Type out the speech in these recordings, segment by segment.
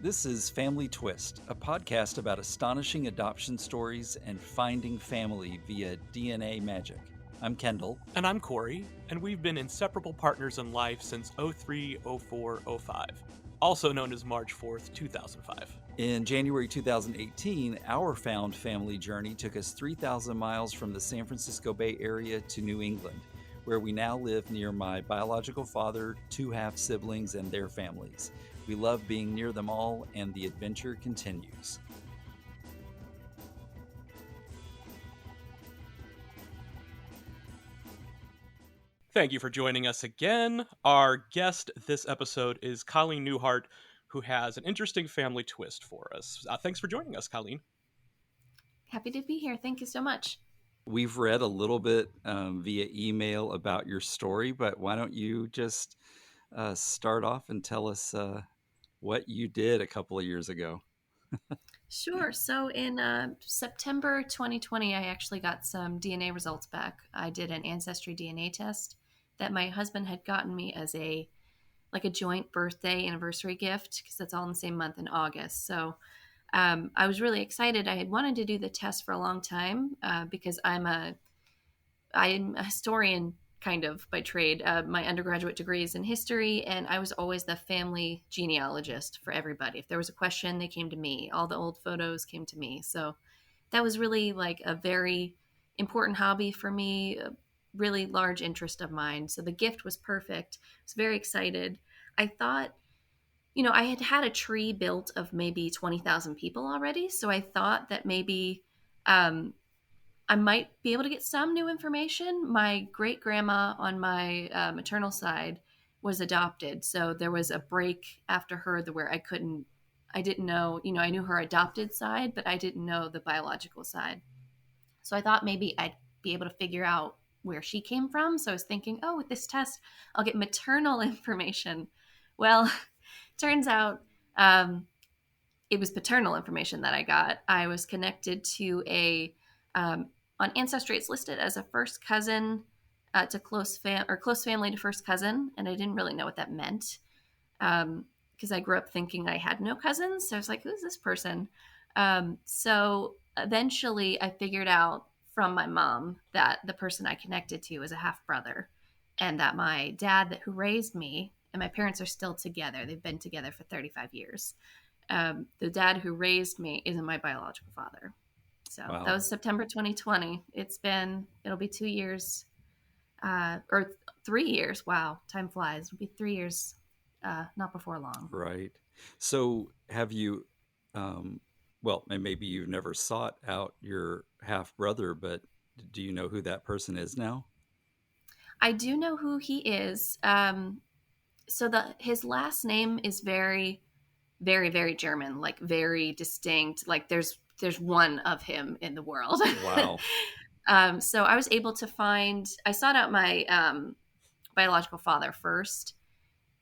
This is Family Twist, a podcast about astonishing adoption stories and finding family via DNA magic. I'm Kendall. And I'm Corey, and we've been inseparable partners in life since 03, 04, 05, also known as March 4th, 2005. In January 2018, our found family journey took us 3,000 miles from the San Francisco Bay Area to New England, where we now live near my biological father, two half-siblings, and their families. We love being near them all, and the adventure continues. Thank you for joining us again. Our guest this episode is Colleen Neuharth, who has an interesting family twist for us. Thanks for joining us, Colleen. Happy to be here. Thank you so much. We've read a little bit via email about your story, but why don't you just start off and tell us what you did a couple of years ago? Sure. So in September 2020, I actually got some DNA results back. I did an ancestry DNA test that my husband had gotten me as a joint birthday anniversary gift, because that's all in the same month in August. So I was really excited. I had wanted to do the test for a long time because I'm a historian kind of by trade. My undergraduate degree is in history, and I was always the family genealogist for everybody. If there was a question, they came to me. All the old photos came to me. So that was really like a very important hobby for me, a really large interest of mine. So the gift was perfect. I was very excited. I thought, I had had a tree built of maybe 20,000 people already. So I thought that maybe I might be able to get some new information. My great grandma on my maternal side was adopted. So there was a break after her where I didn't know, I knew her adopted side, but I didn't know the biological side. So I thought maybe I'd be able to figure out where she came from. So I was thinking, with this test, I'll get maternal information. Well, turns out it was paternal information that I got. I was connected to on Ancestry, it's listed as a first cousin to close family to first cousin, and I didn't really know what that meant because I grew up thinking I had no cousins. So I was like, who's this person? So eventually I figured out from my mom that the person I connected to was a half brother, and that my dad who raised me, and my parents are still together. They've been together for 35 years. The dad who raised me isn't my biological father. So Wow. That was September 2020. It'll be 2 years, or 3 years. Wow, time flies. It'll be 3 years, not before long. Right. So have you, and maybe you've never sought out your half brother, but do you know who that person is now? I do know who he is. So his last name is very, very, very German, like very distinct. Like there's one of him in the world. Wow. So I was able to I sought out my biological father first,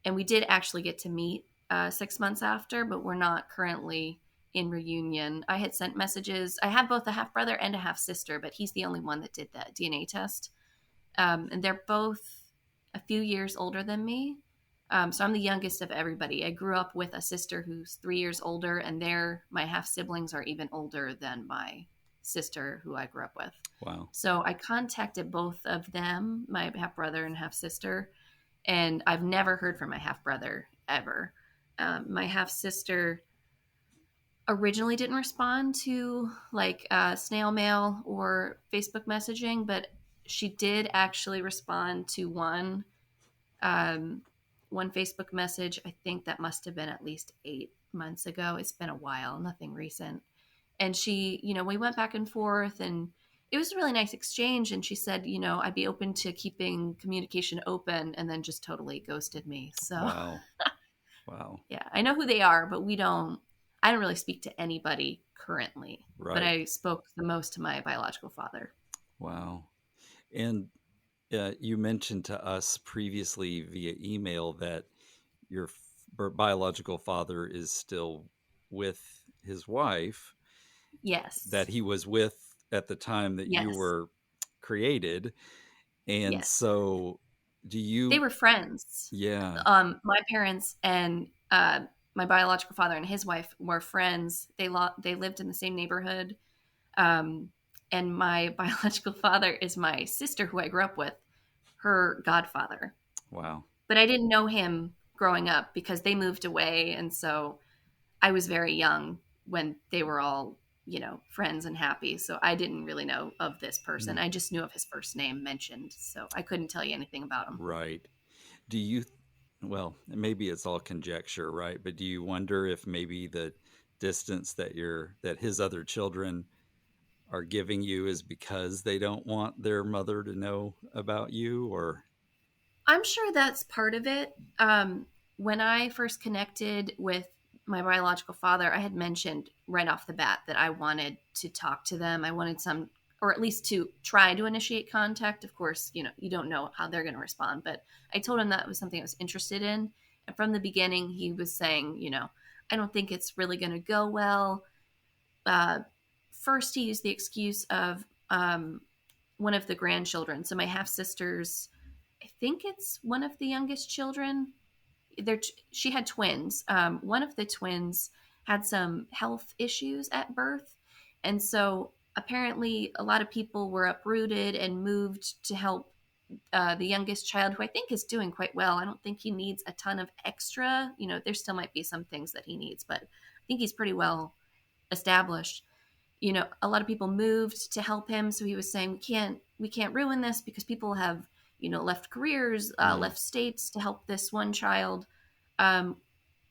and we did actually get to meet 6 months after, but we're not currently in reunion. I had sent messages. I have both a half brother and a half sister, but he's the only one that did the DNA test. And they're both a few years older than me. So I'm the youngest of everybody. I grew up with a sister who's 3 years older, and my half siblings are even older than my sister who I grew up with. Wow. So I contacted both of them, my half brother and half sister, and I've never heard from my half brother ever. My half sister originally didn't respond to snail mail or Facebook messaging, but she did actually respond to one Facebook message. I think that must have been at least 8 months ago. It's been a while, nothing recent. And she, we went back and forth, and it was a really nice exchange. And she said, I'd be open to keeping communication open, and then just totally ghosted me. So, Wow. Yeah, I know who they are, but I don't really speak to anybody currently. Right. But I spoke the most to my biological father. Wow. And you mentioned to us previously via email that your biological father is still with his wife. Yes. That he was with at the time that you were created. And so do you... They were friends. Yeah. My parents and my biological father and his wife were friends. They lived in the same neighborhood. And my biological father is my sister, who I grew up with, her godfather. Wow. But I didn't know him growing up because they moved away. And so I was very young when they were all, friends and happy. So I didn't really know of this person. I just knew of his first name mentioned. So I couldn't tell you anything about him. Right. Do you, well, maybe it's all conjecture, right? But do you wonder if maybe the distance that his other children are giving you is because they don't want their mother to know about you, or? I'm sure that's part of it. When I first connected with my biological father, I had mentioned right off the bat that I wanted to talk to them. I wanted some, or at least to try to initiate contact. Of course, you don't know how they're going to respond, but I told him that was something I was interested in. And from the beginning, he was saying, I don't think it's really going to go well. First, he used the excuse of one of the grandchildren. So my half sisters, I think it's one of the youngest children. She had twins. One of the twins had some health issues at birth. And so apparently a lot of people were uprooted and moved to help the youngest child, who I think is doing quite well. I don't think he needs a ton of extra. There still might be some things that he needs, but I think he's pretty well established. A lot of people moved to help him. So he was saying, we can't ruin this because people have, left careers, left states to help this one child.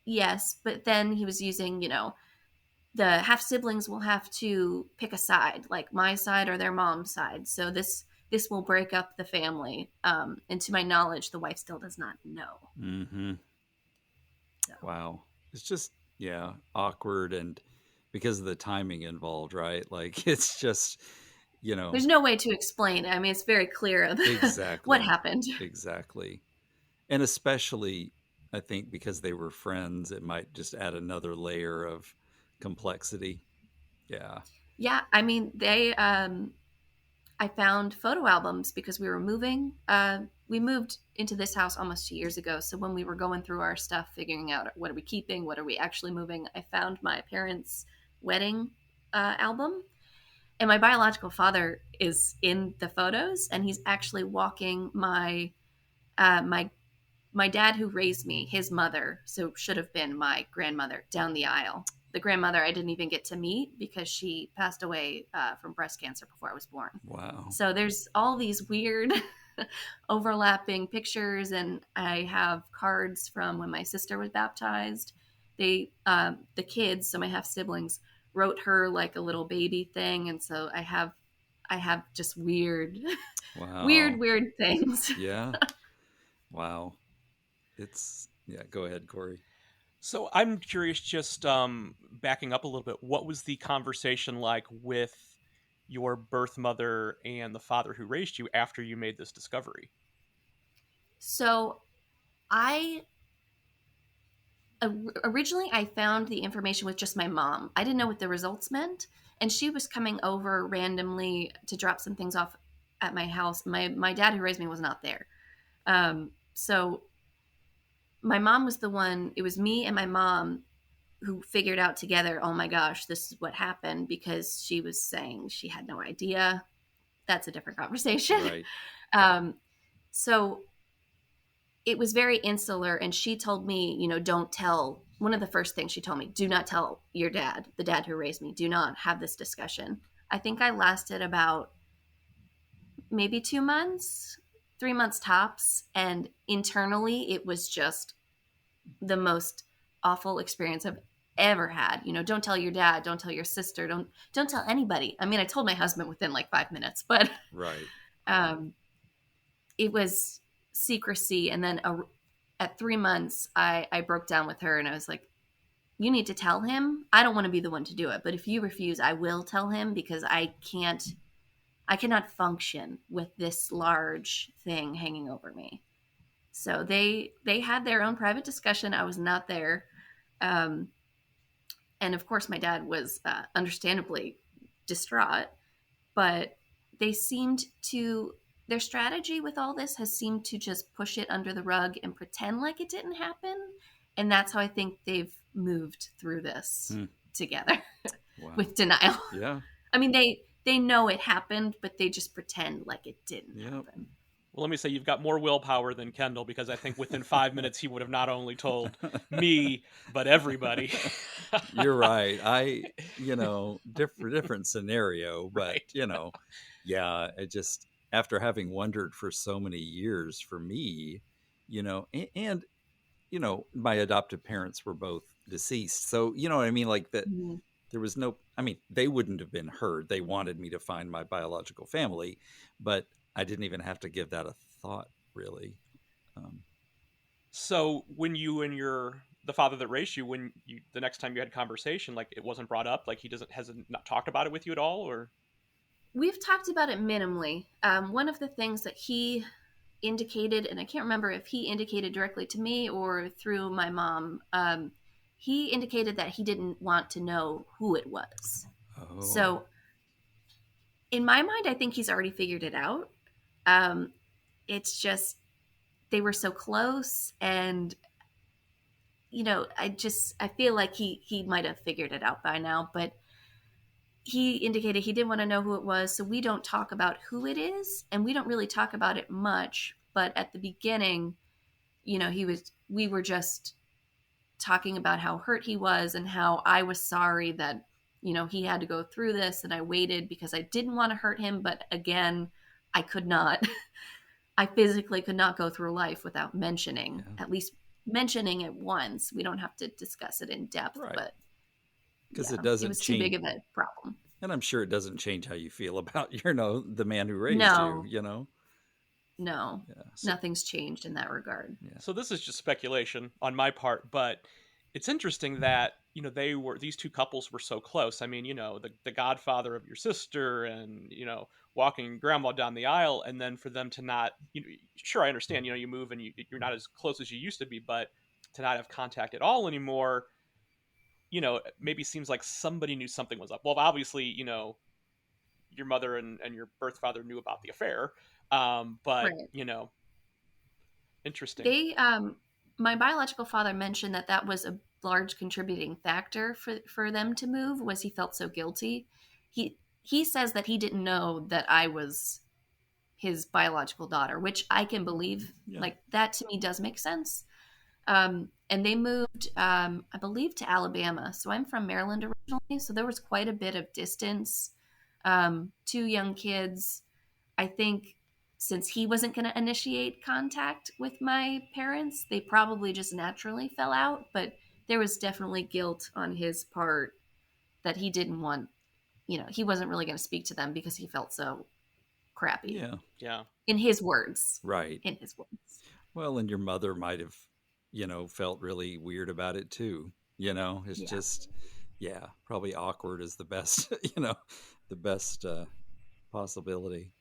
Yes. But then he was using, the half siblings will have to pick a side, like my side or their mom's side. So this will break up the family. And to my knowledge, the wife still does not know. Mm-hmm. So. Wow. It's just, awkward, and because of the timing involved, right? Like, it's just, There's no way to explain. I mean, it's very clear exactly what happened. Exactly. And especially, I think because they were friends, it might just add another layer of complexity. Yeah. Yeah. I mean, I found photo albums because we were moving. We moved into this house almost 2 years ago. So when we were going through our stuff, figuring out what are we keeping, what are we actually moving, I found my parents' wedding album. And my biological father is in the photos, and he's actually walking my dad who raised me, his mother, so should have been my grandmother, down the aisle. The grandmother I didn't even get to meet because she passed away from breast cancer before I was born. Wow. So there's all these weird overlapping pictures, and I have cards from when my sister was baptized. The kids, so my half siblings, wrote her like a little baby thing, and so I have just weird, Wow. weird things. Yeah. Wow. Go ahead, Corey. So I'm curious, just backing up a little bit, what was the conversation like with your birth mother and the father who raised you after you made this discovery? So originally I found the information with just my mom. I didn't know what the results meant, and she was coming over randomly to drop some things off at my house. My dad who raised me was not there. So my mom was the one, it was me and my mom who figured out together, oh my gosh, this is what happened, because she was saying she had no idea. That's a different conversation. Right. So it was very insular, and she told me, don't tell. One of the first things she told me, do not tell your dad, the dad who raised me, do not have this discussion. I think I lasted about maybe 2 months, 3 months tops. And internally, it was just the most awful experience I've ever had. Don't tell your dad, don't tell your sister, don't tell anybody. I mean, I told my husband within like 5 minutes, but right. It was secrecy. And then at 3 months, I broke down with her, and I was like, you need to tell him. I don't want to be the one to do it, but if you refuse, I will tell him, because I cannot function with this large thing hanging over me. So they had their own private discussion. I was not there. And of course my dad was understandably distraught, but their strategy with all this has seemed to just push it under the rug and pretend like it didn't happen. And that's how I think they've moved through this together Wow. with denial. Yeah. I mean, they know it happened, but they just pretend like it didn't happen. Well, let me say you've got more willpower than Kendall, because I think within 5 minutes he would have not only told me, but everybody. You're right. Different scenario, but Right. yeah, it just, after having wondered for so many years, for me, and my adoptive parents were both deceased. So, you know what I mean? Like that, there was no, I mean, they wouldn't have been heard. They wanted me to find my biological family, but I didn't even have to give that a thought, really. So when you and the father that raised you, the next time you had a conversation, like, it wasn't brought up, like hasn't not talked about it with you at all, or? We've talked about it minimally. One of the things that he indicated, and I can't remember if he indicated directly to me or through my mom, he indicated that he didn't want to know who it was. Oh. So in my mind, I think he's already figured it out. It's just, they were so close, and I feel like he might have figured it out by now, but he indicated he didn't want to know who it was. So we don't talk about who it is, and we don't really talk about it much. But at the beginning, we were just talking about how hurt he was and how I was sorry that, he had to go through this, and I waited because I didn't want to hurt him. But again, I could not, I physically could not go through life without mentioning, at least mentioning it once. We don't have to discuss it in depth, right. But because it was too big of a problem. And I'm sure it doesn't change how you feel about, the man who raised you, No, nothing's changed in that regard. Yeah. So this is just speculation on my part, but it's interesting that, these two couples were so close. I mean, the godfather of your sister, and, walking grandma down the aisle, and then for them to not, sure, I understand, you move and you're not as close as you used to be, but to not have contact at all anymore, maybe seems like somebody knew something was up. Well, obviously, your mother and your birth father knew about the affair. But, right. Interesting. My biological father mentioned that was a large contributing factor for them to move, was he felt so guilty. He says that he didn't know that I was his biological daughter, which I can believe. Yeah. Like, that to me does make sense. And they moved, I believe, to Alabama. So I'm from Maryland originally. So there was quite a bit of distance. 2 young kids. I think since he wasn't going to initiate contact with my parents, they probably just naturally fell out. But there was definitely guilt on his part that he didn't want, he wasn't really going to speak to them because he felt so crappy. Yeah. Yeah. In his words. Right. In his words. Well, and your mother might have, felt really weird about it too. It's just, probably awkward is the best, the best possibility.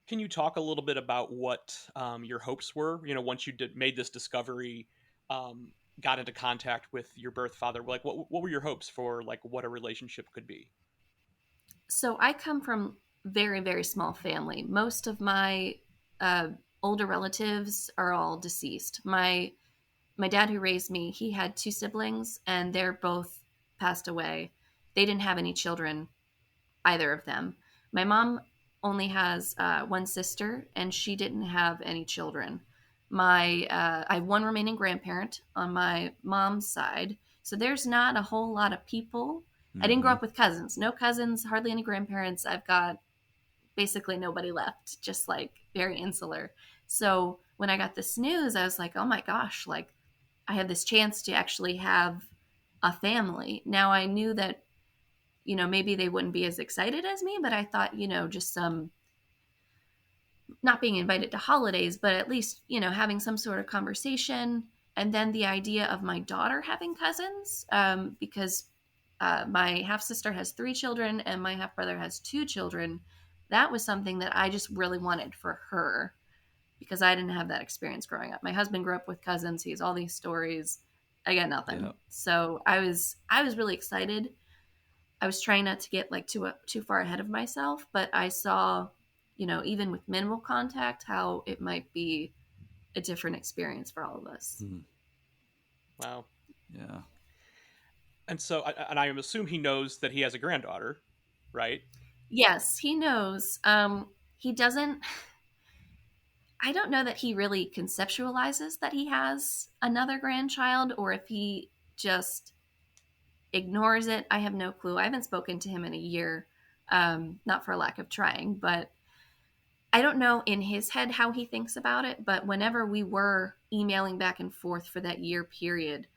Can you talk a little bit about what your hopes were? Once you made this discovery, got into contact with your birth father, like what were your hopes for, like, what a relationship could be? So I come from very, very small family. Most of my older relatives are all deceased. My dad who raised me, he had 2 siblings, and they're both passed away. They didn't have any children, either of them. My mom only has 1 sister, and she didn't have any children. I have 1 remaining grandparent on my mom's side. So there's not a whole lot of people. Mm-hmm. I didn't grow up with cousins. No cousins, hardly any grandparents. I've got basically nobody left, just like very insular. So when I got this news, I was like, oh my gosh, like, I have this chance to actually have a family. Now, I knew that, maybe they wouldn't be as excited as me, but I thought, just some, not being invited to holidays, but at least, having some sort of conversation. And then the idea of my daughter having cousins, because my half-sister has 3 children and my half-brother has 2 children. That was something that I just really wanted for her, because I didn't have that experience growing up. My husband grew up with cousins. He has all these stories. I got nothing. Yeah. So I was really excited. I was trying not to get like too far ahead of myself, but I saw, even with minimal contact, how it might be a different experience for all of us. Mm-hmm. Wow. Yeah. And so, and I assume he knows that he has a granddaughter, right? Yes, he knows. He doesn't. I don't know that he really conceptualizes that he has another grandchild, or if he just ignores it. I have no clue. I haven't spoken to him in a year, not for a lack of trying, but I don't know in his head how he thinks about it. But whenever we were emailing back and forth for that year period,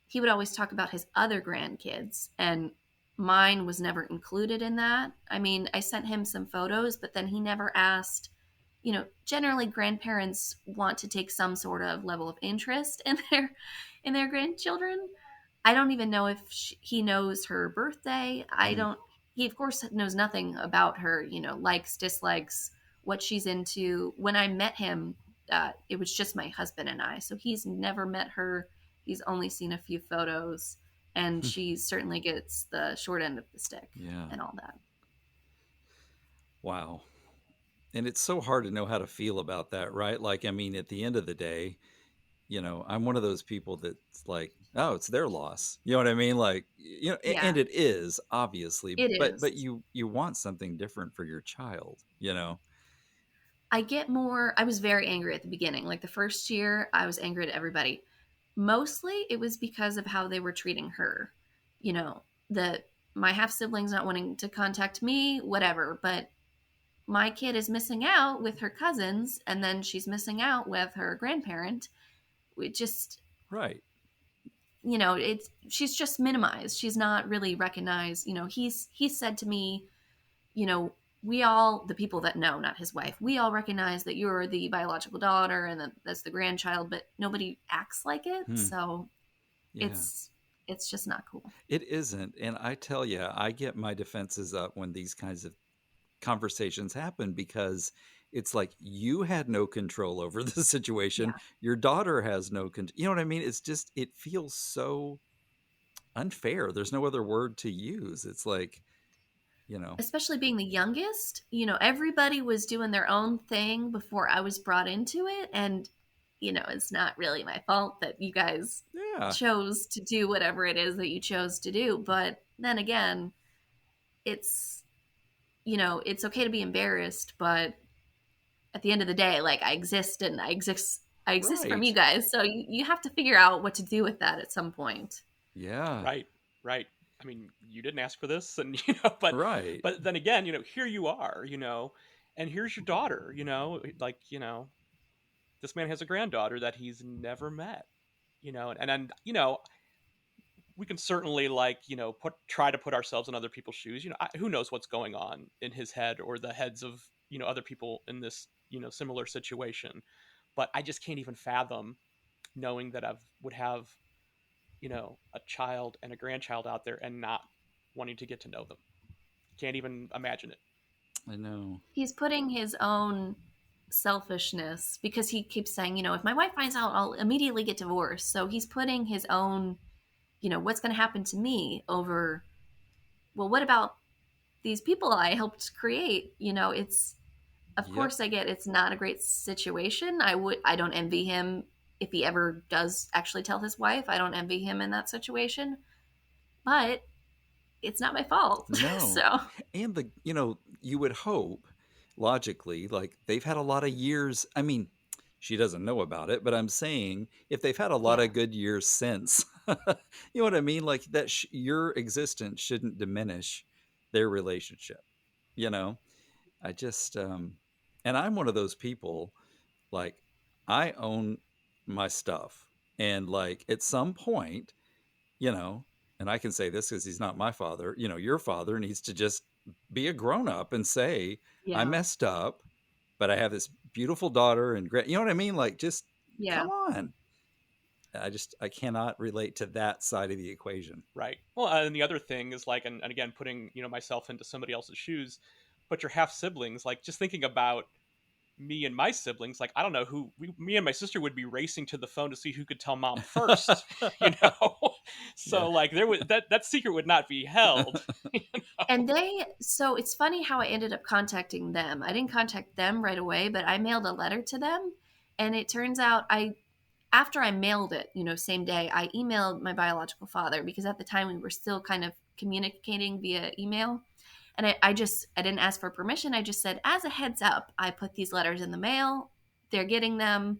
he would always talk about his other grandkids, and mine was never included in that. I mean, I sent him some photos, but then he never asked. Generally grandparents want to take some sort of level of interest in their grandchildren. I don't even know if he knows her birthday. I Mm. don't. He of course knows nothing about her. Likes, dislikes, what she's into. When I met him, it was just my husband and I, so he's never met her. He's only seen a few photos, and she certainly gets the short end of the stick Yeah. and all that. Wow. And it's so hard to know how to feel about that, right? Like, I mean, at the end of the day, I'm one of those people that's like, oh, it's their loss. You know what I mean? Like, Yeah, and it is obviously, it but is. you want something different for your child. I was very angry at the beginning. Like the first year, I was angry at everybody. Mostly it was because of how they were treating her. You know, the my half siblings not wanting to contact me, whatever, but my kid is missing out with her cousins, and then she's missing out with her grandparent. It just, Right. she's just minimized. She's not really recognized. He said to me, you know, we all, the people that know, not his wife, we all recognize that you're the biological daughter and that's the grandchild, but nobody acts like it. Hmm. So Yeah. it's just not cool. It isn't. And I tell you, I get my defenses up when these kinds of conversations happen because it's like you had no control over the situation. Yeah. Your daughter has no control. You know what I mean? It's just, it feels so unfair. There's no other word to use. It's like, you know, Especially being the youngest, everybody was doing their own thing before I was brought into it. And, it's not really my fault that you guys yeah, chose to do whatever it is that you chose to do. But then again, it's, it's okay to be embarrassed, but at the end of the day, like I exist from you right. guys. So you have to figure out what to do with that at some point. Yeah, Right. Right. I mean, you didn't ask for this, and right. but then again, here you are, and here's your daughter, like, this man has a granddaughter that he's never met, and then, we can certainly, like, try to put ourselves in other people's shoes. Who knows what's going on in his head or the heads of, other people in this, similar situation. But I just can't even fathom knowing that I would have, a child and a grandchild out there and not wanting to get to know them. Can't even imagine it. I know. He's putting his own selfishness because he keeps saying, if my wife finds out, I'll immediately get divorced. So he's putting his own, what's going to happen to me over, well, what about these people I helped create? It's, of Yep. course I get it's not a great situation. I don't envy him if he ever does actually tell his wife. I don't envy him in that situation, but it's not my fault. No. So And you would hope logically, like they've had a lot of years. I mean, she doesn't know about it, but I'm saying if they've had a lot yeah, of good years since, you know what I mean? Like that, your existence shouldn't diminish their relationship. You know, I just, and I'm one of those people, like, I own my stuff. And like at some point, you know, and I can say this because he's not my father, your father needs to just be a grown up and say, I yeah, messed up, but I have this beautiful daughter and you know what I mean? Like, just yeah. come on. I cannot relate to that side of the equation. Right. Well, and the other thing is, like, and again, putting, myself into somebody else's shoes, but your half siblings, like, just thinking about me and my siblings, like, I don't know me and my sister would be racing to the phone to see who could tell mom first, you know? Yeah. So, like, there would, that secret would not be held. And so it's funny how I ended up contacting them. I didn't contact them right away, but I mailed a letter to them. And it turns out after I mailed it, same day, I emailed my biological father, because at the time we were still kind of communicating via email. And I didn't ask for permission. I just said, as a heads up, I put these letters in the mail. They're getting them,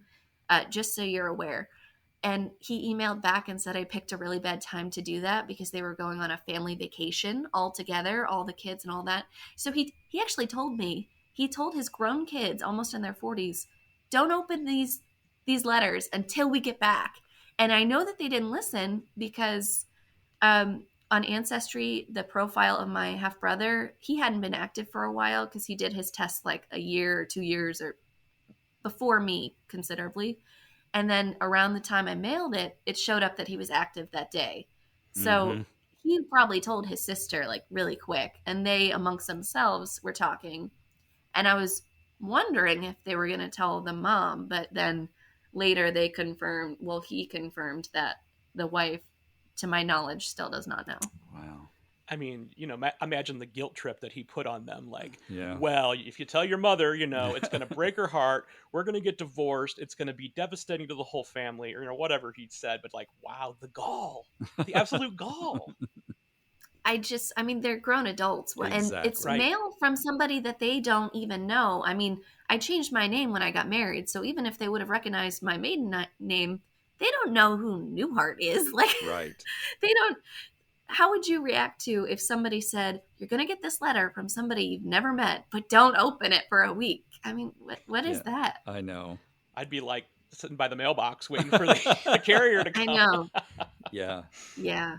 just so you're aware. And he emailed back and said I picked a really bad time to do that because they were going on a family vacation all together, all the kids and all that. So he actually told me, he told his grown kids, almost in their 40s, don't open these letters until we get back. And I know that they didn't listen because on Ancestry, the profile of my half brother, he hadn't been active for a while because he did his test like a year or 2 years or before me considerably. And then around the time I mailed it, it showed up that he was active that day. So he probably told his sister like really quick, and they amongst themselves were talking. And I was wondering if they were going to tell the mom, but then later they confirmed, well, he confirmed that the wife, to my knowledge, still does not know. Wow. I mean, imagine the guilt trip that he put on them. Like, Yeah. well, if you tell your mother, it's going to break her heart. We're going to get divorced. It's going to be devastating to the whole family, or whatever he'd said. But like, wow, the gall, the absolute gall. I mean, they're grown adults. Exactly. And it's mail from somebody that they don't even know. I mean, I changed my name when I got married. So even if they would have recognized my maiden name, they don't know who Neuharth is. Like, right. They don't. How would you react to if somebody said, you're going to get this letter from somebody you've never met, but don't open it for a week? I mean, what is that? I know. I'd be like sitting by the mailbox waiting for the carrier to come. I know. Yeah. Yeah.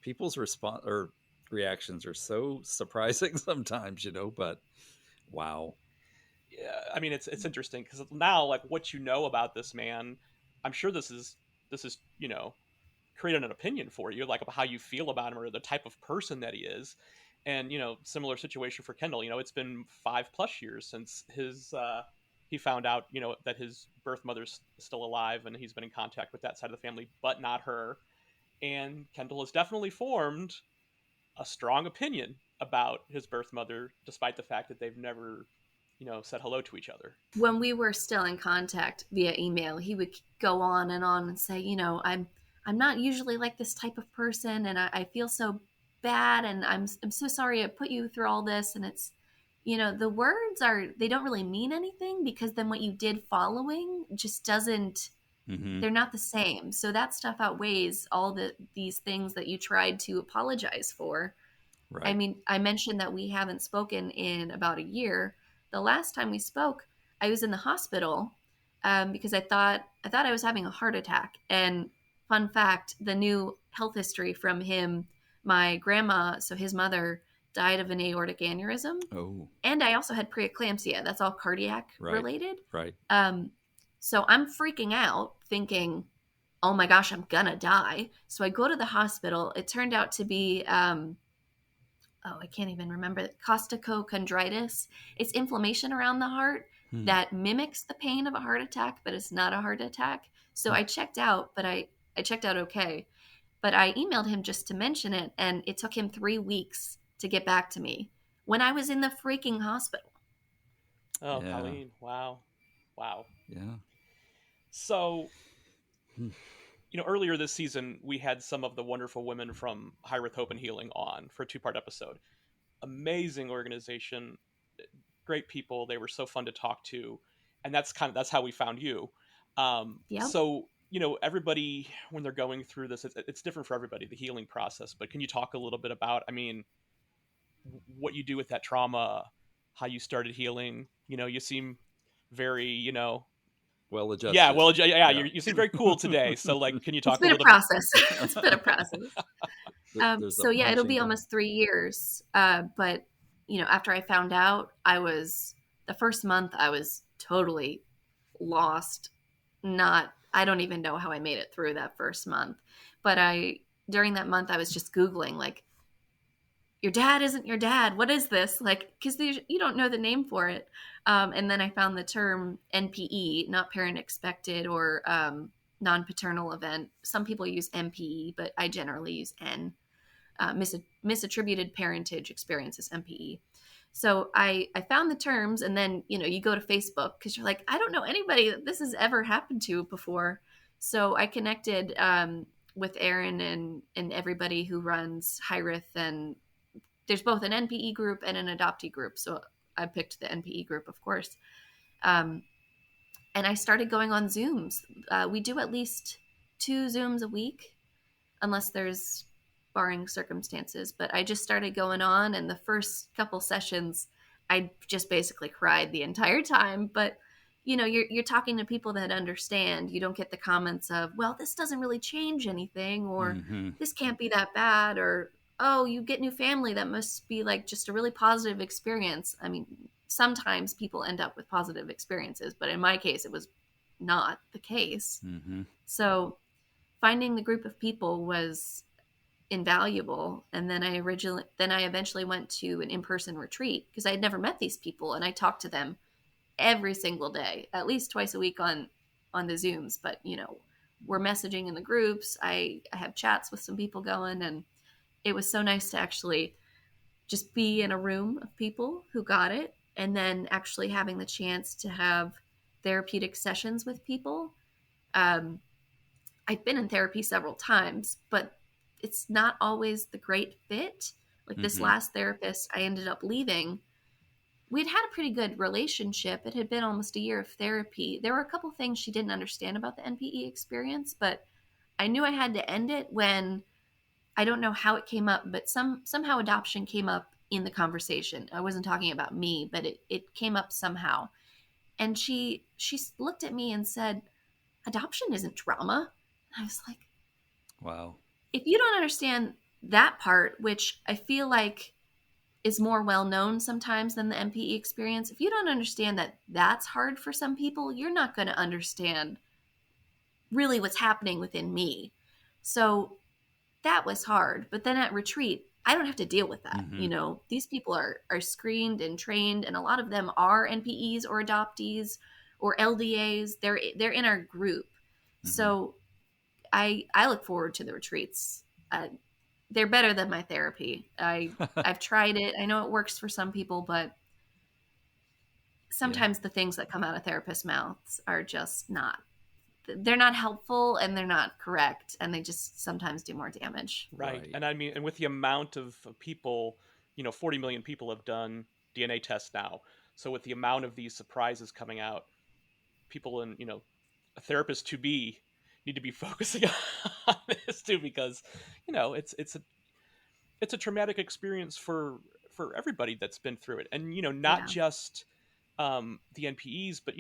People's response or reactions are so surprising sometimes, but wow. Yeah, I mean, it's interesting because now, like, what about this man, I'm sure this is created an opinion for you, like, about how you feel about him or the type of person that he is. And similar situation for Kendall. It's been 5+ years since he found out that his birth mother's still alive, and he's been in contact with that side of the family, but not her. And Kendall has definitely formed a strong opinion about his birth mother, despite the fact that they've never said hello to each other. When we were still in contact via email, he would go on and say, I'm not usually like this type of person, and I feel so bad, and I'm so sorry I put you through all this. And it's, the words they don't really mean anything, because then what you did following just doesn't, they're not the same. So that stuff outweighs all these things that you tried to apologize for. Right. I mean, I mentioned that we haven't spoken in about a year. The last time we spoke, I was in the hospital because I thought I was having a heart attack. And fun fact, the new health history from him, my grandma, so his mother, died of an aortic aneurysm. Oh. And I also had preeclampsia. That's all cardiac related. Right. So I'm freaking out thinking, oh my gosh, I'm gonna die. So I go to the hospital. It turned out to be, I can't even remember, costochondritis. It's inflammation around the heart that mimics the pain of a heart attack, but it's not a heart attack. So I checked out, but I checked out okay. But I emailed him just to mention it, and it took him 3 weeks to get back to me when I was in the freaking hospital. Oh, yeah. Colleen, wow. Yeah. So, earlier this season, we had some of the wonderful women from High With Hope and Healing on for a 2-part episode. Amazing organization, great people. They were so fun to talk to. And that's how we found you. Yep. So, everybody, when they're going through this, it's different for everybody, the healing process. But can you talk a little bit about, what you do with that trauma, how you started healing? You seem very, well adjusted. Yeah, you seem very cool today. So, like, can you talk a little bit? It's been a process. So yeah, it'll be almost 3 years. But after I found out, the first month I was totally lost. I don't even know how I made it through that first month. But during that month, I was just Googling, like, your dad isn't your dad. What is this? Like, because you don't know the name for it. And then I found the term NPE, not parent expected, or non-paternal event. Some people use MPE, but I generally use N. Misattributed parentage experiences, MPE. So I found the terms, and then, you go to Facebook because you're like, I don't know anybody that this has ever happened to before. So I connected with Aaron and everybody who runs Hireth, and there's both an NPE group and an adoptee group. So I picked the NPE group, of course. And I started going on Zooms. We do at least 2 Zooms a week, unless there's barring circumstances. But I just started going on, and the first couple sessions, I just basically cried the entire time. But you're talking to people that understand. You don't get the comments of, well, this doesn't really change anything, or this can't be that bad, or, oh, you get new family, that must be like just a really positive experience. I mean, sometimes people end up with positive experiences, but in my case, it was not the case. So finding the group of people was invaluable. And then I eventually went to an in-person retreat because I had never met these people, and I talked to them every single day, at least twice a week on the Zooms. But we're messaging in the groups. I have chats with some people going, and it was so nice to actually just be in a room of people who got it, and then actually having the chance to have therapeutic sessions with people. I've been in therapy several times, but it's not always the great fit. Like this last therapist I ended up leaving, we'd had a pretty good relationship. It had been almost a year of therapy. There were a couple things she didn't understand about the NPE experience, but I knew I had to end it when, I don't know how it came up, but somehow adoption came up in the conversation. I wasn't talking about me, but it came up somehow. And she looked at me and said, adoption isn't trauma. I was like, wow. If you don't understand that part, which I feel like is more well known sometimes than the NPE experience, if you don't understand that that's hard for some people, you're not going to understand really what's happening within me. So that was hard. But then at retreat, I don't have to deal with that. These people are screened and trained, and a lot of them are NPEs or adoptees or LDAs. They're in our group. So I look forward to the retreats. They're better than my therapy. I've tried it. I know it works for some people, but sometimes the things that come out of therapists' mouths are just they're not helpful, and they're not correct, and they just sometimes do more damage. Right. And I mean, and with the amount of people, 40 million people have done DNA tests now. So with the amount of these surprises coming out, people and, a therapist to be need to be focusing on this too, because it's a traumatic experience for everybody that's been through it, and not just the NPEs, but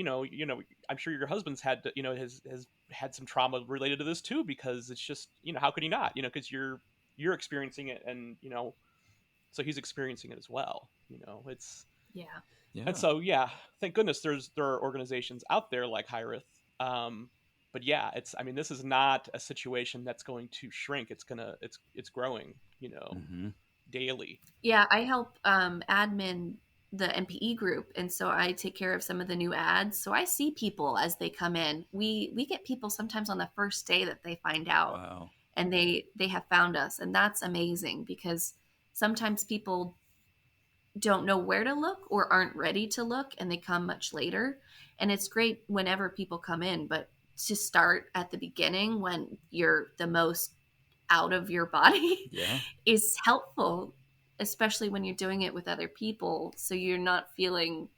I'm sure your husband's had has had some trauma related to this too, because it's just how could he not, because you're experiencing it, and so he's experiencing it as well. It's and so thank goodness there are organizations out there like Hireth. But this is not a situation that's going to shrink. It's growing, daily. Yeah, I help admin the NPE group, and so I take care of some of the new ads. So I see people as they come in. We get people sometimes on the first day that they find out. Wow. And they have found us, and that's amazing, because sometimes people don't know where to look or aren't ready to look, and they come much later. And it's great whenever people come in, but to start at the beginning when you're the most out of your body is helpful, especially when you're doing it with other people. So you're not feeling,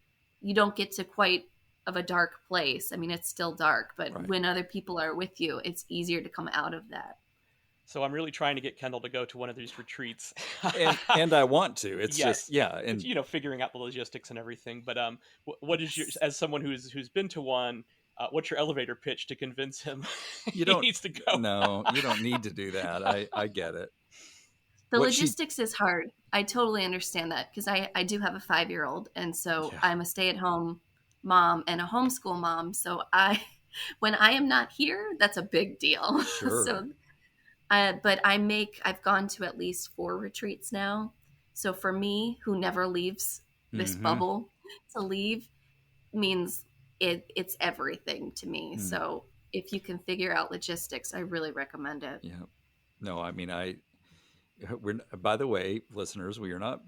you don't get to quite of a dark place. I mean, it's still dark, but when other people are with you, it's easier to come out of that. So I'm really trying to get Kendall to go to one of these retreats. and I want to. It's just, and figuring out the logistics and everything. But what is your, as someone who's been to one, what's your elevator pitch to convince him he needs to go? No, you don't need to do that. I get it. The logistics is hard. I totally understand that, because I do have a 5-year-old, and so I'm a stay-at-home mom and a homeschool mom. So when I am not here, that's a big deal. Sure. So, but I've gone to at least 4 retreats now. So for me, who never leaves this bubble, to leave means it's everything to me. So if you can figure out logistics, I really recommend it. Yeah. No, I mean, by the way, listeners, we are not,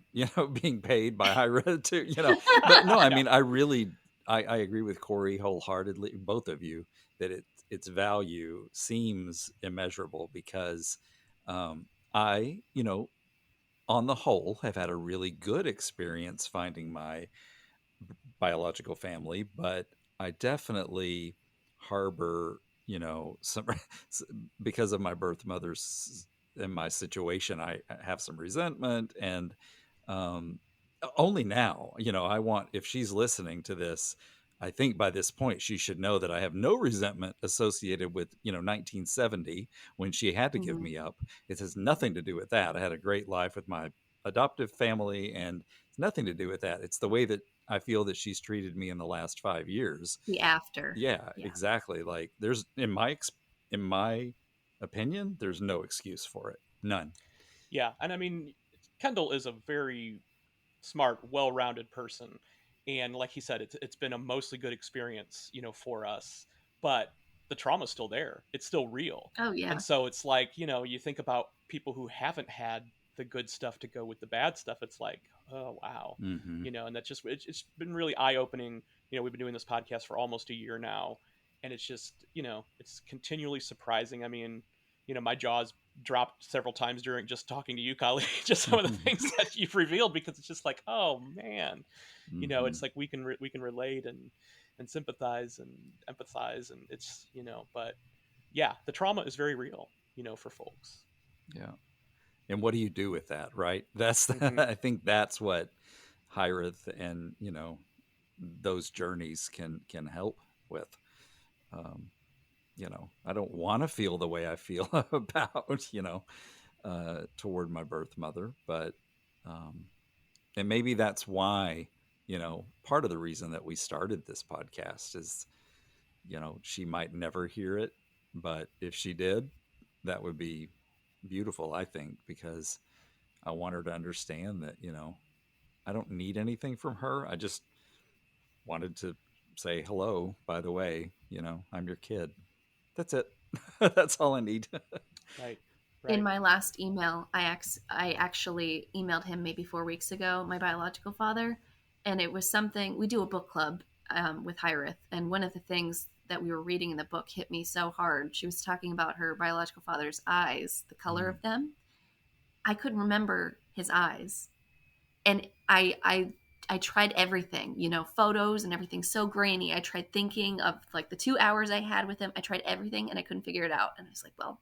being paid by Hira to, but no, I No. mean, I agree with Corey wholeheartedly, both of you, that its value seems immeasurable because, I, on the whole, have had a really good experience finding my biological family, but I definitely harbor, some because of my birth mother's and my situation. I have some resentment, and um, only now, I want, if she's listening to this, I think by this point she should know that I have no resentment associated with 1970 when she had to give Mhm. me up. It has nothing to do with that. I had a great life with my adoptive family, and it's nothing to do with that. It's the way that I feel that she's treated me in the last 5 years. The after. Yeah, Yeah. exactly. Like there's in my opinion, there's no excuse for it. None. Yeah, and I mean, Kendall is a very smart, well-rounded person, and like he said, it's been a mostly good experience, for us. But the trauma's still there; it's still real, Oh and yeah. so it's like you think about people who haven't had the good stuff to go with the bad stuff. It's like, oh wow, Hmm. and that's just it's been really eye-opening. We've been doing this podcast for almost a year now, and it's just it's continually surprising. I mean, my jaws dropped several times during just talking to you, Colleen. Just some of the things that you've revealed, because it's just like, oh man, Hmm. it's like we can relate and sympathize and empathize, and it's but yeah, the trauma is very real, for folks. Yeah. And what do you do with that, right? Hmm. I think that's what Hirath and, those journeys can help with. Um, I don't want to feel the way I feel about, toward my birth mother, but, um, and maybe that's why, part of the reason that we started this podcast is, she might never hear it, but if she did, that would be beautiful, I think, because I want her to understand that, I don't need anything from her. I just wanted to say hello, by the way, I'm your kid. That's it. That's all I need. Right, In right. my last email, I actually emailed him maybe 4 weeks ago, my biological father, and it was something we do a book club with Hyrith, and one of the things that we were reading in the book hit me so hard. She was talking about her biological father's eyes, the color Mm. of them. I couldn't remember his eyes, and I tried everything, photos and everything so grainy. I tried thinking of like the 2 hours I had with him. I tried everything and I couldn't figure it out. And I was like, well,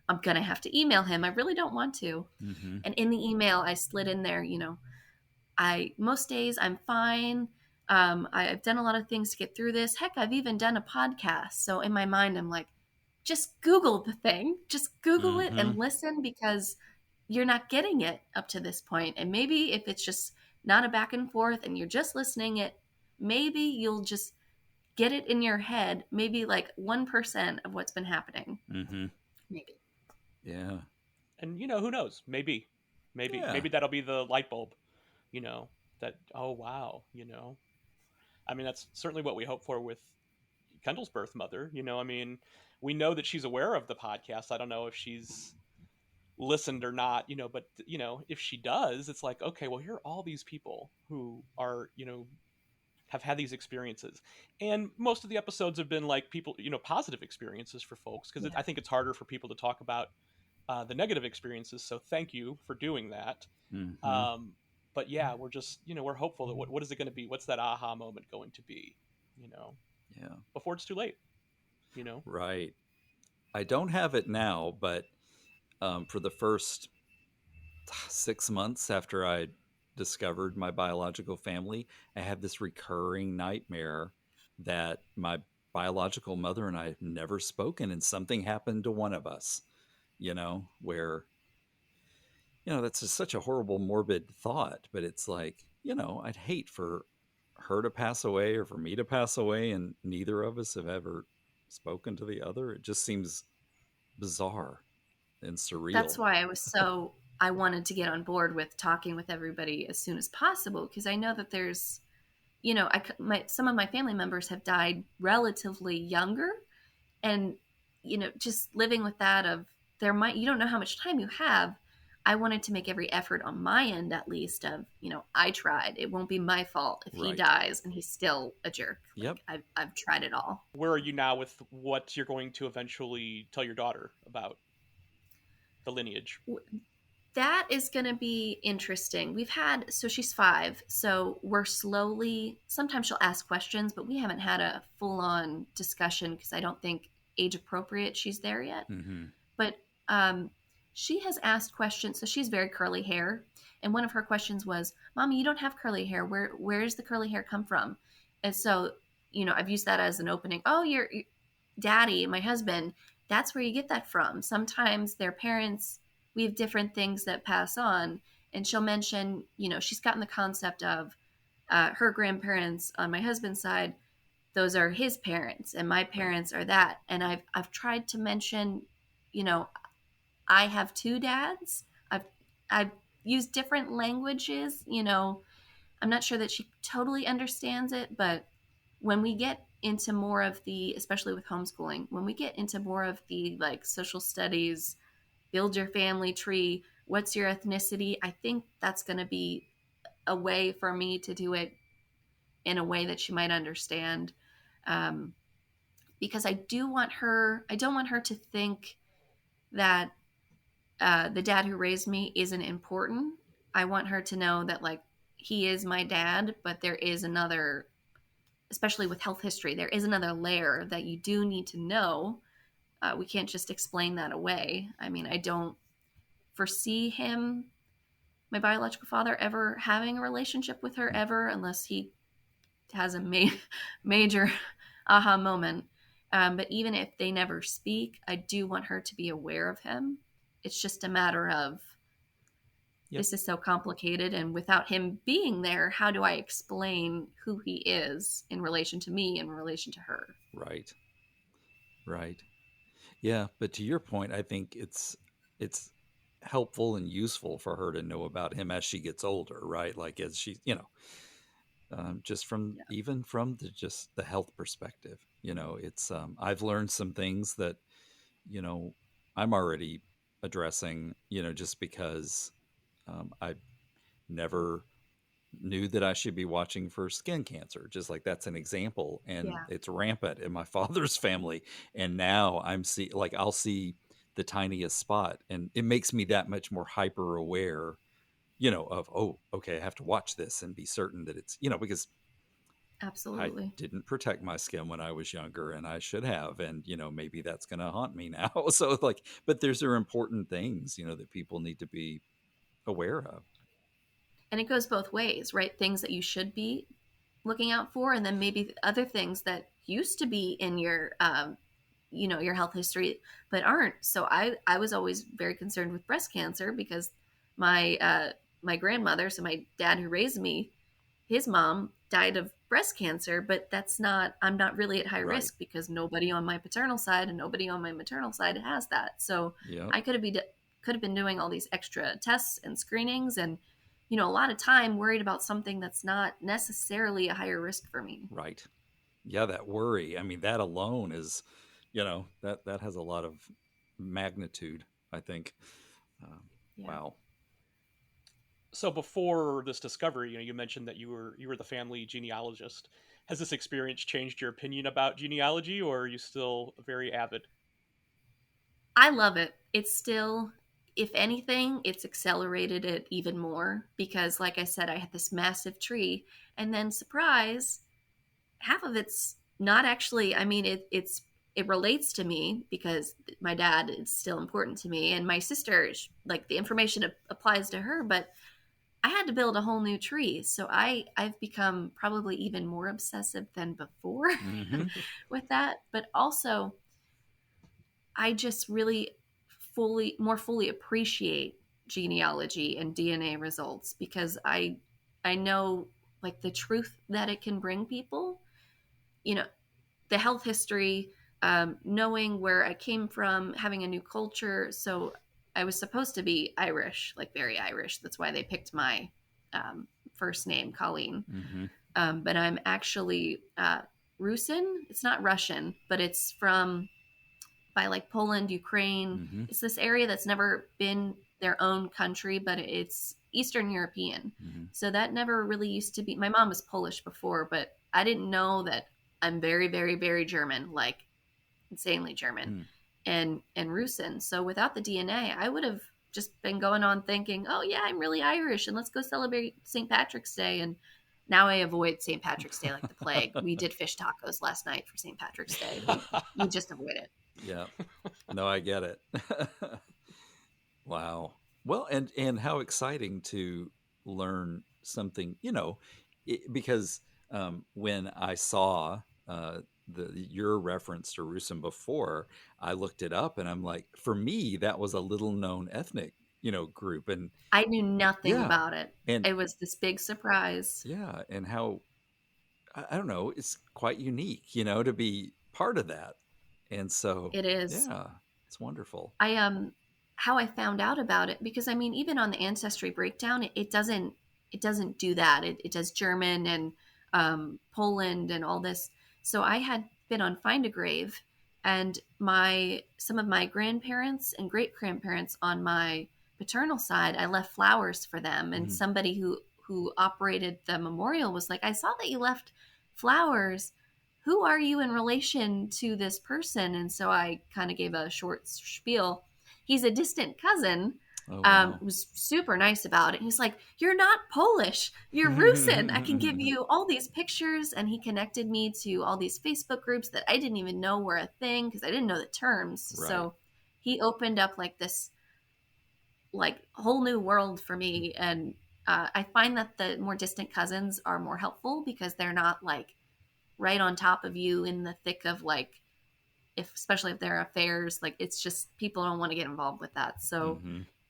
I'm going to have to email him. I really don't want to. Mm-hmm. And in the email, I slid in there, most days I'm fine. I've done a lot of things to get through this. Heck, I've even done a podcast. So in my mind, I'm like, just Google the thing, just Google it Mm-hmm. and listen, because you're not getting it up to this point. And maybe if it's just not a back and forth and you're just listening it, maybe you'll just get it in your head, maybe like 1% of what's been happening. Mm-hmm. Maybe. Yeah. And who knows, Yeah. maybe that'll be the light bulb, that, oh wow, I mean, that's certainly what we hope for with Kendall's birth mother. I mean, we know that she's aware of the podcast. I don't know if she's listened or not, but if she does, it's like, okay, well, here are all these people who are, have had these experiences, and most of the episodes have been like people, positive experiences for folks, because Yeah. I think it's harder for people to talk about the negative experiences. So thank you for doing that. Mm-hmm. Um, but yeah, we're just, we're hopeful that what is it going to be? What's that aha moment going to be? Yeah. Before it's too late. You know. Right. I don't have it now, but for the first 6 months after I discovered my biological family, I had this recurring nightmare that my biological mother and I had never spoken, and something happened to one of us, where, that's just such a horrible, morbid thought, but it's like, I'd hate for her to pass away or for me to pass away, and neither of us have ever spoken to the other. It just seems bizarre and That's surreal. why I wanted to get on board with talking with everybody as soon as possible, because I know that there's, some of my family members have died relatively younger, and just living with that of you don't know how much time you have. I wanted to make every effort on my end, at least, of, I tried. It won't be my fault if he Right. dies and he's still a jerk. Yep. Like, I've tried it all. Where are you now with what you're going to eventually tell your daughter about the lineage? That is going to be interesting. So she's 5, so we're slowly, sometimes she'll ask questions, but we haven't had a full-on discussion because I don't think age appropriate she's there yet. Mm-hmm. But she has asked questions. So she's very curly hair. And one of her questions was, Mommy, you don't have curly hair. Where does the curly hair come from? And so, I've used that as an opening. Oh, your daddy, my husband, that's where you get that from. Sometimes their parents, we have different things that pass on. And she'll mention, she's gotten the concept of her grandparents on my husband's side. Those are his parents, and my parents are that. And I've tried to mention, I have 2 dads. I've used different languages. I'm not sure that she totally understands it, but when we get into more of the, especially with homeschooling, when we get into more of the like social studies, build your family tree, what's your ethnicity, I think that's going to be a way for me to do it in a way that she might understand. Because I don't want her to think that the dad who raised me isn't important. I want her to know that, like, he is my dad, but there is another, especially with health history, there is another layer that you do need to know. We can't just explain that away. I mean, I don't foresee him, my biological father, ever having a relationship with her ever, unless he has a major aha moment. But even if they never speak, I do want her to be aware of him. It's just a matter of, this is so complicated, and without him being there, how do I explain who he is in relation to me, in relation to her? Right. Yeah, but to your point, I think it's helpful and useful for her to know about him as she gets older, right? Like as she, just from even from just the health perspective, it's I've learned some things that I'm already addressing, just because I never knew that I should be watching for skin cancer. Just like that's an example, and it's rampant in my father's family. And now I'll see the tiniest spot, and it makes me that much more hyper aware, of, oh, okay, I have to watch this and be certain that it's, because absolutely, I didn't protect my skin when I was younger, and I should have, and maybe that's going to haunt me now. So like, but there's are important things, that people need to be aware of. And it goes both ways, right? Things that you should be looking out for, and then maybe other things that used to be in your your health history but aren't. So I was always very concerned with breast cancer because my grandmother, so my dad who raised me, his mom died of breast cancer, but I'm not really at high risk because nobody on my paternal side and nobody on my maternal side has that. So I could have been doing all these extra tests and screenings, and a lot of time worried about something that's not necessarily a higher risk for me. Right. Yeah, that worry. I mean, that alone is, that has a lot of magnitude, I think. Wow. So before this discovery, you mentioned that you were the family genealogist. Has this experience changed your opinion about genealogy, or are you still very avid? I love it. It's still, if anything, it's accelerated it even more because, like I said, I had this massive tree, and then surprise, half of it's not actually. I mean, it relates to me because my dad is still important to me, and my sister, like, the information applies to her, but I had to build a whole new tree. So I've become probably even more obsessive than before with that. But also, I just really more fully appreciate genealogy and DNA results because I know, like, the truth that it can bring people, the health history, knowing where I came from, having a new culture. So I was supposed to be Irish, like very Irish. That's why they picked my first name, Colleen. But I'm actually Rusin. It's not Russian, but it's by like Poland, Ukraine. It's this area that's never been their own country, but it's Eastern European. Mm-hmm. So that never really used to be. My mom was Polish before, but I didn't know that I'm very, very, very German, like insanely German and Rusin. So without the DNA, I would have just been going on thinking, oh yeah, I'm really Irish and let's go celebrate St. Patrick's Day. And now I avoid St. Patrick's Day like the plague. We did fish tacos last night for St. Patrick's Day. We just avoid it. Yeah. No, I get it. Wow. Well, and how exciting to learn something, because when I saw your reference to Rusum before, I looked it up and I'm like, for me, that was a little known ethnic, group. And I knew nothing Yeah. about it. And It was this big surprise. yeah, and how, I don't know, it's quite unique, to be part of that. And so, It is. yeah, it's wonderful. How I found out about it, because I mean, even on the ancestry breakdown, it doesn't do that. It does German and Poland and all this. So I had been on Find a Grave, and some of my grandparents and great grandparents on my paternal side, I left flowers for them. And somebody who operated the memorial was like, I saw that you left flowers. Who are you in relation to this person? And so I kind of gave a short spiel. He's a distant cousin. Oh, wow. Was super nice about it. He's like, you're not Polish, you're Rusin. I can give you all these pictures. And he connected me to all these Facebook groups that I didn't even know were a thing because I didn't know the terms. Right. So he opened up like this whole new world for me. And I find that the more distant cousins are more helpful because they're not like right on top of you in the thick of like, especially if they're affairs, like it's just people don't want to get involved with that. So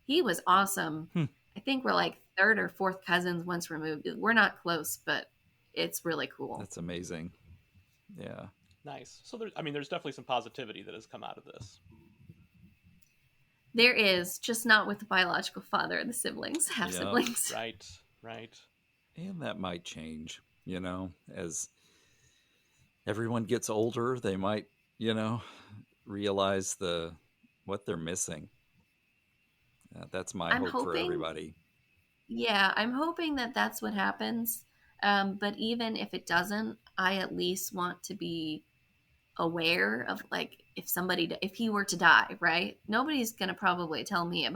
he was awesome. I think we're like third or fourth cousins once removed. We're not close, but it's really cool. That's amazing. Yeah. Nice. So there's definitely some positivity that has come out of this. There is, just not with the biological father and the siblings, half siblings. Right. And that might change, as everyone gets older, they might, realize what they're missing. That's my hope for everybody. Yeah, I'm hoping that that's what happens. But even if it doesn't, I at least want to be aware of like if he were to die, right? Nobody's gonna probably tell me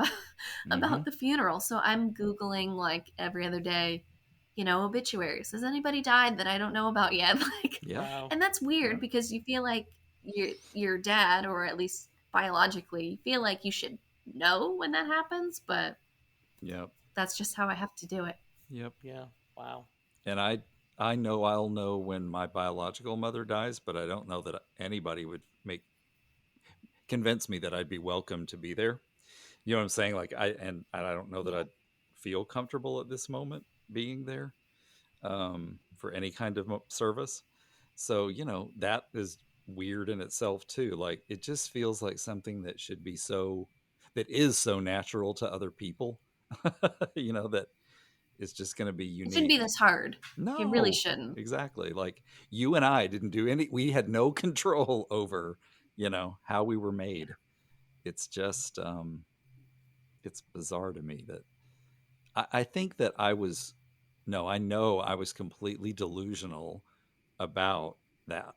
about the funeral. So I'm Googling like every other day, obituaries. Has anybody died that I don't know about yet? Like, yeah. And that's weird because you feel like your dad, or at least biologically, you feel like you should know when that happens, but that's just how I have to do it. Yep. Yeah. Wow. And I know I'll know when my biological mother dies, but I don't know that anybody would convince me that I'd be welcome to be there. You know what I'm saying? Like I don't know that I'd feel comfortable at this moment being there for any kind of service. So, that is weird in itself too. Like it just feels like something that is so natural to other people, that it's just going to be unique. It shouldn't be this hard. No, it really shouldn't. Exactly. Like you and I didn't do we had no control over, how we were made. It's just, it's bizarre to me that I think that I know I was completely delusional about that.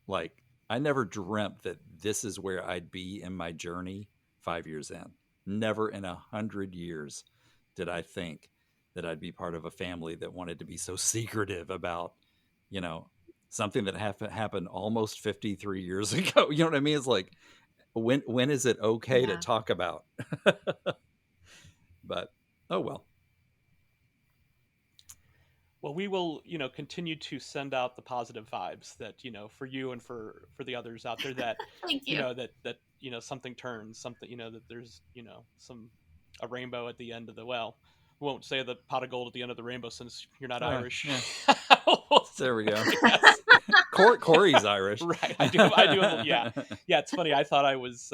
Like I never dreamt that this is where I'd be in my journey 5 years in. Never in 100 years did I think that I'd be part of a family that wanted to be so secretive about, something that happened almost 53 years ago. You know what I mean? It's like, when is it okay to talk about? But, oh well. Well, we will, continue to send out the positive vibes that, for you and for the others out there that, Thank you. That something turns, something, that there's, a rainbow at the end of the well. We won't say the pot of gold at the end of the rainbow since you're not Irish. Yeah. There we go. Yes. Corey's Irish. Right. I do. Yeah. Yeah. It's funny. I thought I was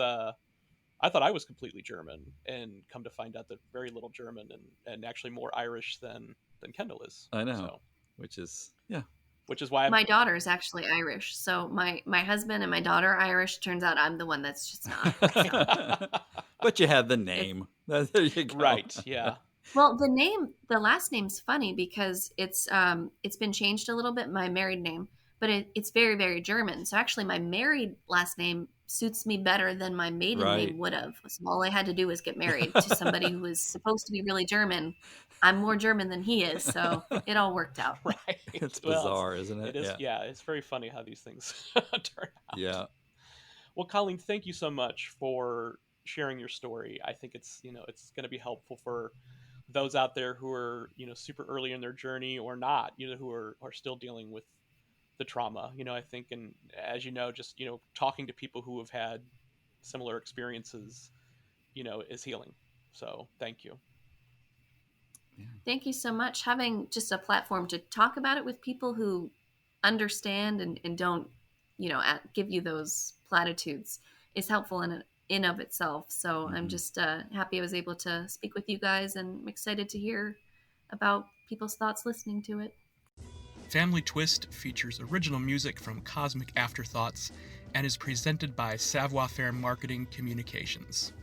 completely German, and come to find out that very little German and actually more Irish than Kendall is. I know. So, which is why my daughter is actually Irish. So my husband and my daughter are Irish. Turns out I'm the one that's just not. But you had the name. There you go. Right, yeah. Well, the last name's funny because it's been changed a little bit, my married name, but it's very, very German. So actually my married last name suits me better than my maiden Right. name would have. So all I had to do was get married to somebody who was supposed to be really German. I'm more German than he is, so it all worked out. Right. It's Well, bizarre, isn't it? It is, yeah, it's very funny how these things turn out. Yeah. Well, Colleen, thank you so much for sharing your story. I think it's, it's going to be helpful for those out there who are, super early in their journey or not, who are still dealing with the trauma, I think. And as just, talking to people who have had similar experiences, is healing. So thank you. Thank you so much. Having just a platform to talk about it with people who understand and don't, give you those platitudes is helpful in of itself. So I'm just happy I was able to speak with you guys, and I'm excited to hear about people's thoughts listening to it. Family Twist features original music from Cosmic Afterthoughts and is presented by Savoir Faire Marketing Communications.